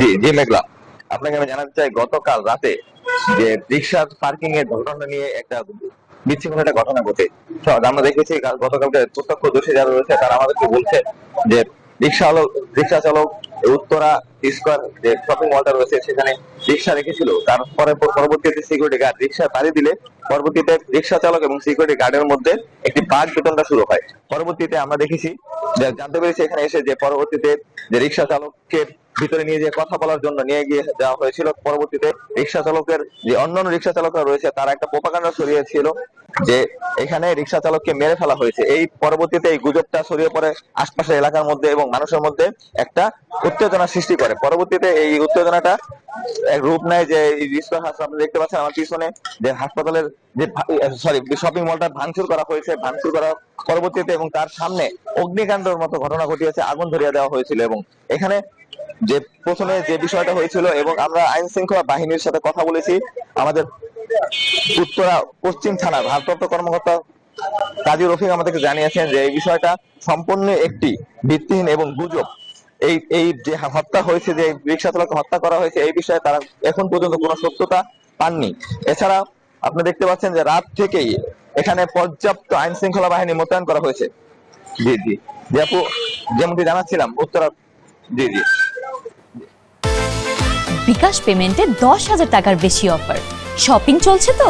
জি জি মেঘলা, আপনাকে আমি জানাতে চাই গতকাল রাতে যে রিক্সার পার্কিং এর ঘটনা নিয়ে একটা বিচ্ছিন্ন একটা ঘটনা ঘটে। আমরা দেখেছি গতকালকে প্রত্যক্ষদর্শী যারা রয়েছে তারা আমাদেরকে বলছে যে রিক্সা চালক উত্তরা স্কোয়ার যে শপিং মলটা রয়েছে সেখানে রিক্সা রেখেছিল, তারপরে পরবর্তীতে সিকিউরিটি গার্ড রিক্সা তাড়ি দিলে পরবর্তীতে রিক্সা চালক এবং সিকিউরিটি গার্ডের মধ্যে একটি বাঘ বিতণ্ডা শুরু হয়। পরবর্তীতে আমরা দেখেছি জানতে পেরেছি এখানে এসে যে পরবর্তীতে যে রিক্সা চালককে ভিতরে নিয়ে গিয়ে কথা বলার জন্য নিয়ে গিয়ে যাওয়া হয়েছিল। পরবর্তীতে রিক্সা চালকের যে অন্যান্য রিক্সা চালকরা রয়েছে তারা একটা প্রোপাগান্ডা ছড়িয়েছিল যে এখানে রিক্সা চালককে মেরে ফেলা হয়েছে। এই পরবর্তীতে এই গুজবটা ছড়িয়ে পড়ে আশপাশের এলাকার মধ্যে এবং মানুষের মধ্যে একটা উত্তেজনা সৃষ্টি করে। পরবর্তীতে এই উত্তেজনাটা এক রূপ নেয় যে আপনি দেখতে পাচ্ছেন আমার পিছনে যে হাসপাতালের যে শপিং মলটা ভাঙচুর করা হয়েছে, ভাঙচুর করা পরবর্তীতে এবং তার সামনে অগ্নিকাণ্ডের মতো ঘটনা ঘটিয়েছে, আগুন ধরিয়ে দেওয়া হয়েছিল। এবং এখানে যে প্রথমে যে বিষয়টা হয়েছিল এবং আমরা আইন শৃঙ্খলা বাহিনীর সাথে কথা বলেছি, আমাদের উত্তরা পশ্চিম থানার ভারপ্রাপ্ত কর্মকর্তা কাজী রফিক আমাদেরকে জানিয়েছেন যে এই বিষয়টা সম্পূর্ণ একটি ভিত্তিহীন এবং গুজব। এই এই যে হত্যা হয়েছে, যে রিক্সা চালককে হত্যা করা হয়েছে, এই বিষয়ে তারা এখন পর্যন্ত কোনো সত্যতা পাননি। এছাড়া আপনি দেখতে পাচ্ছেন যে রাত থেকেই এখানে পর্যাপ্ত আইন শৃঙ্খলা বাহিনী মোতায়েন করা হয়েছে। জি জি জি আপু, যেমনটি জানাচ্ছিলাম উত্তরা। জি জি। বিকাশ পেমেন্টে 10,000 টাকার বেশি অফার, শপিং চলছে তো।